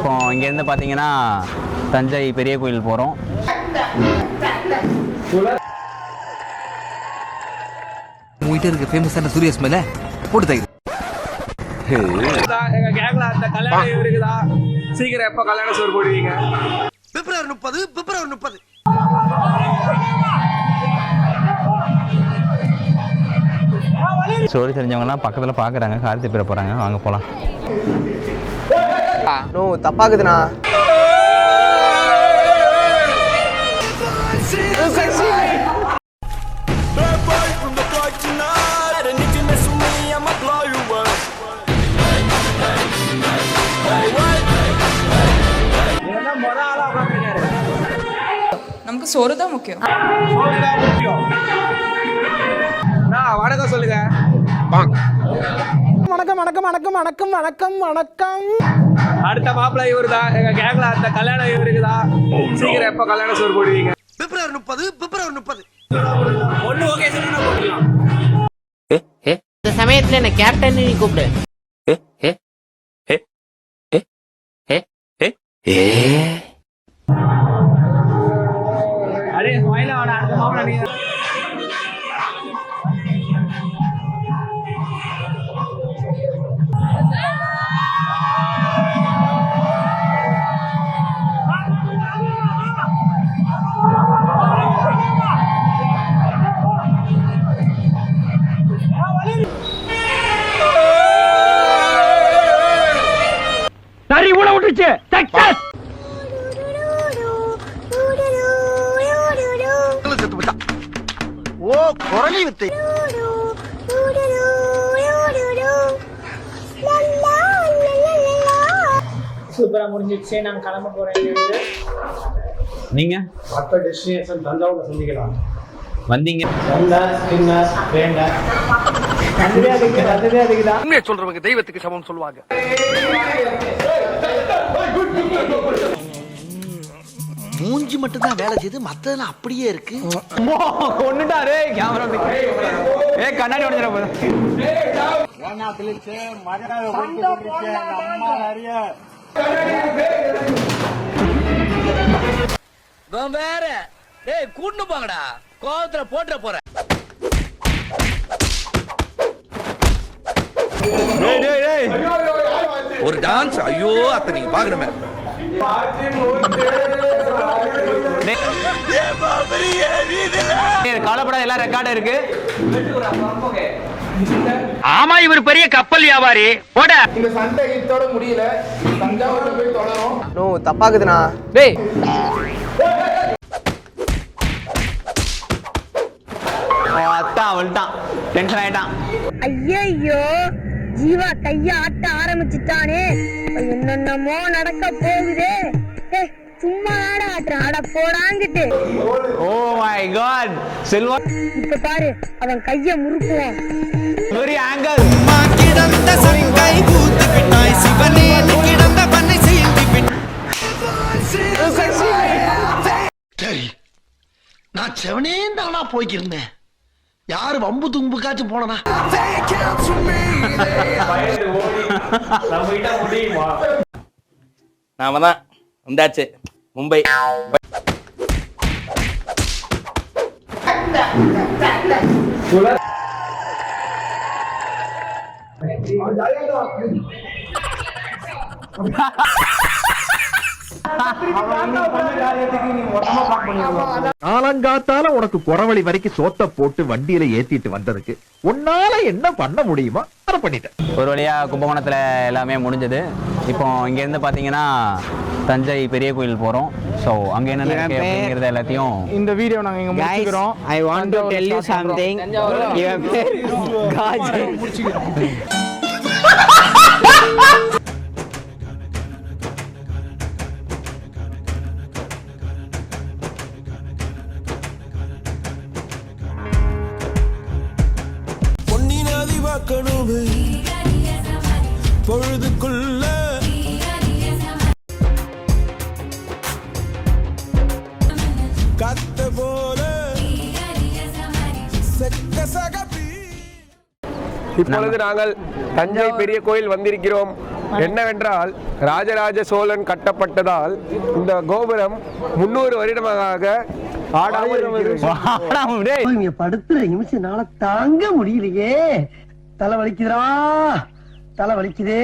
இப்போ இங்கேருந்து பார்த்தீங்கன்னா தஞ்சை பெரிய கோயில் போகிறோம். உங்ககிட்ட இருக்க ஃபேமஸான சூரிய ஸ்மெல்ல போட்டு தைக்கிறேன். எங்க கேங்ல அந்த கல்யாணம் இருக்குதா? சீக்கிரம் எப்ப கல்யாண சோறு போடுவீங்க? பிப்ரவரி 30. ஸ்டோரி தெரிஞ்சவங்கலாம் பக்கத்தில் பார்க்குறாங்க, கார்த்தி பேர போகிறாங்க, வாங்க போகலாம். நோ தப்பாக்குதுண்ணா. நமக்கு சோறு தான் முக்கியம். வணக்கம் சொல்லுங்க. வணக்கம் வணக்கம் வணக்கம் வணக்கம் வணக்கம் வணக்கம். அடுத்த மாப்பிள்ளை இவரு தான். எங்க கேங்ல அந்த கல்யாணம் இருக்குதா? சீக்கிரம் எப்ப கல்யாண சோறு போடுவீங்க? பிப்ரவரி 30. ஒண்ணு ஓகே சொல்லுங்க, போடலாம். இந்த சமயத்துல என்ன கேப்டன் நீ கூப்பிடு. அரே ஸ்மைல் ஆன அடுத்த மாப்பிள்ளை நீங்க. சரி ஊட விட்டுச்சு. சக்சஸ். ஓ குரலி வித்தை. சூப்பரா முடிஞ்சிடுச்சு. நான் கிளம்ப போறேன். நீங்கள் அடுத்த டெஸ்டினேஷன் தஞ்சாவூர்ல சந்திக்கலாம். வந்தீங்க. உண்மையை சொல்றவங்க தெய்வத்துக்கு சமம் சொல்லுவாங்க. மூஞ்சி மட்டும் தான் வேலை செய்து, மத்ததெல்லாம் அப்படியே இருக்கு. கொன்னுட்டாரே கேமரா. கண்ணாடி உடைஞ்சிட போதும். வேற டேய் கூட்டு போங்கடா, கோவத்துல போட்டுற போற. ஒரு டான்ஸ் ஐயோ அத்தை நீங்க பாக்கணுமே. கவலைப்படாத, எல்லாம் ரெக்கார்டு இருக்கு. ஆமா இவர் பெரிய கப்பல் வியாபாரி. போட இந்த சண்டை இத்தோட முடியல. தஞ்சாவூர்ல போய் தொடரும். நோ தப்பாக்குதுண்ணா. டேய் அத்தான் வந்துட்டான், டென்ஷன் ஆயிட்டான். ஐயோ ஜீவா கைய ஆட்ட ஆரம்பிச்சுட்டானே. என்னென்னமோ நடக்க போகுதே. சும்மா ஆட போடாங்கிட்டு. ஓ மை காட் செல்வா, இப்ப பாரு அவன் கைய முறுக்குவான். Very anchor. கிடந்த சங்கை பூத்து விட்டாய் சிவனே, கிடந்த பண்ணை செய்தி விட்டாய். சரி நான் செவனே தானா போய்க்கிருந்தேன். யாரு வம்பு தும்புக்காச்சும் போனா நாம தான் வந்தாச்சு மும்பை. காலங்காத்தால உனக்கு குறவழி வரைக்கும் சோத்த போட்டு வண்டியில ஏத்திட்டு வந்ததுக்கு உன்னால என்ன பண்ண முடியுமா அதை பண்ணிட்டேன். ஒரு வழியா கும்பகோணத்தில் எல்லாமே முடிஞ்சது. இப்போ இங்கேருந்து பார்த்தீங்கன்னா தஞ்சை பெரிய கோயில் போகிறோம். ஸோ அங்கே என்ன இருக்கு அப்படிங்கிறத எல்லாத்தையும் இந்த வீடியோ நாங்க இங்க முடிச்சுக்கிறோம். I want to tell you something. Your பேர் காஜி. பொழுதுக்குள்ள கத்த போல இப்பொழுது நாங்கள் தஞ்சை பெரிய கோயில் வந்திருக்கிறோம். என்னவென்றால் ராஜராஜ சோழன் கட்டப்பட்டதால் இந்த கோபுரம் 300 வருடமாக ஆடாமல் இருக்கிறது. இங்க படுத்துற நிமிஷம் நாள தாங்க முடியலையே. தலை வலிக்குதுடா, தலை வலிக்குதே.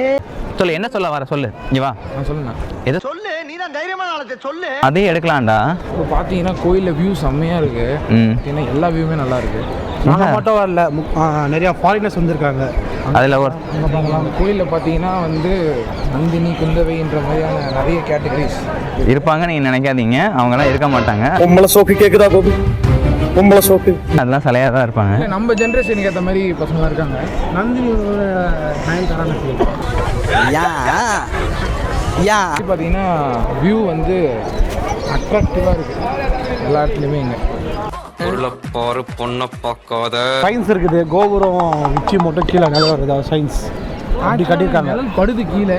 சொல்லு, என்ன சொல்ல வர சொல்லு. இங்க வா, சொல்லுண்ணா. எது சொல்லு, நீதான் தைரியமான ஆளத்தை சொல்லு. அதே எடுக்கலாம்டா. இப்போ பார்த்தீங்கன்னா கோயிலில் வியூ செம்மையாக இருக்கு. ஏன்னா எல்லா வியூவுமே நல்லா இருக்கு. நாங்கள் மட்டும் வரல, நிறைய ஃபாரினர்ஸ் வந்திருக்காங்க. அதில் ஒரு அங்கே பார்க்கலாம். கோயிலில் பார்த்தீங்கன்னா வந்து நந்தினி குந்தவைன்ற மாதிரியான நிறைய கேட்டகரிஸ் இருப்பாங்க, நீங்கள் நினைக்காதீங்க. அவங்களாம் இருக்க மாட்டாங்க. பொம்பளை சோக்கு கேட்குதா கோபி? பொம்பளை சோக்கு அதெல்லாம் சிலையாக தான் இருப்பாங்க. இல்லை, நம்ம ஜென்ரேஷனுக்கு ஏற்ற மாதிரி பசங்களாம் இருக்காங்க. நந்தினி பார்த்தீங்கன்னா வியூ வந்து அட்ராக்டிவாக இருக்கு எல்லா இடத்துலையுமே. இங்கே பாரு பொண்ணை பார்க்காத சயின்ஸ் இருக்குது. கோபுரம் உச்சி மட்டும் கீழே நிலம் வருது, சயின்ஸ் அப்படி கட்டியிருக்காங்க. நிழல் படுது கீழே.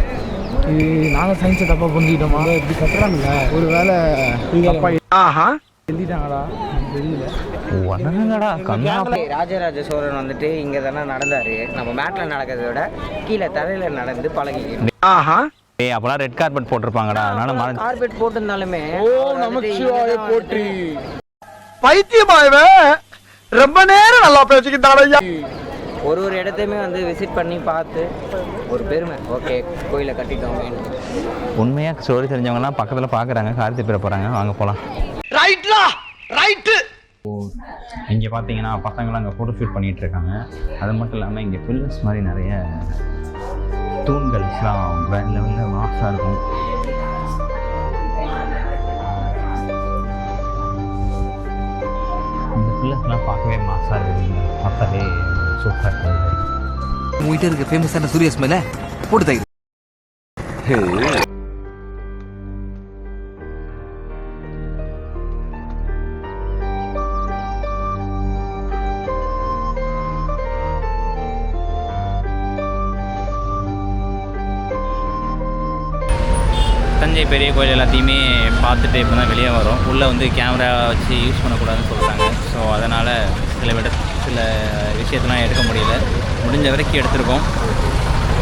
இது நாங்கள் சயின்ஸை தப்பாக புரிஞ்சுக்கிட்டோமா? இப்படி கட்டுறாங்கல்ல, ஒரு வேலை எழுதிட்டாங்களா தெரியல. ராஜராஜ சோழன் வந்துட்டு இங்க தானே நடந்தாரு. நம்ம மேட்ல நடக்கிறத விட கீழே தரையில நடந்து பழகிக்கணும். ஏய், அப்பலாம் ரெட் கார்பெட் போட்டிருப்பாங்கடா. அதனால கார்பெட் போட்டிருந்தாலுமே நமச்சிவாய போற்றி. பைத்தியமாயவே ரொம்ப நேரம் நல்லா பேசிக்கிட்டாங்க. ஒரு இடத்தையுமே வந்து விசிட் பண்ணி பார்த்து ஒரு பெருமை. ஓகே, கோயிலை கட்டிட்டோம். உண்மையாக ஸ்டோரி தெரிஞ்சவங்கலாம் பக்கத்தில் பார்க்குறாங்க, கார்த்தி பேர போகிறாங்க. வாங்க போகலாம். ரைட்லா, ரைட்டு. இங்கே பார்த்தீங்கன்னா பசங்களாம் அங்கே ஃபோட்டோ ஷூட் பண்ணிகிட்டு இருக்காங்க. அது மட்டும் இல்லாமல் இங்கே பில்லர்ஸ் மாதிரி நிறைய தூண்கள்ஸ்லாம் வேறு லெவலில் மாசாக இருக்கும். இந்த பில்லர்ஸ்லாம் பார்க்கவே மாசாக இருக்குது. பார்த்தாலே சூப்பராக இருக்குது. உங்ககிட்ட இருக்க ஃபேமஸான சூரிய ஸ்மெல்ல போட்டு தயிர். தஞ்சை பெரிய கோயில் எல்லாத்தையுமே பார்த்துட்டு இப்போ தான் வெளியே வரும். உள்ளே வந்து கேமரா வச்சு யூஸ் பண்ணக்கூடாதுன்னு சொல்கிறாங்க. ஸோ அதனால் சில விஷயத்தெலாம் எடுக்க முடியல. முடிஞ்ச வரைக்கும் எடுத்திருக்கோம்.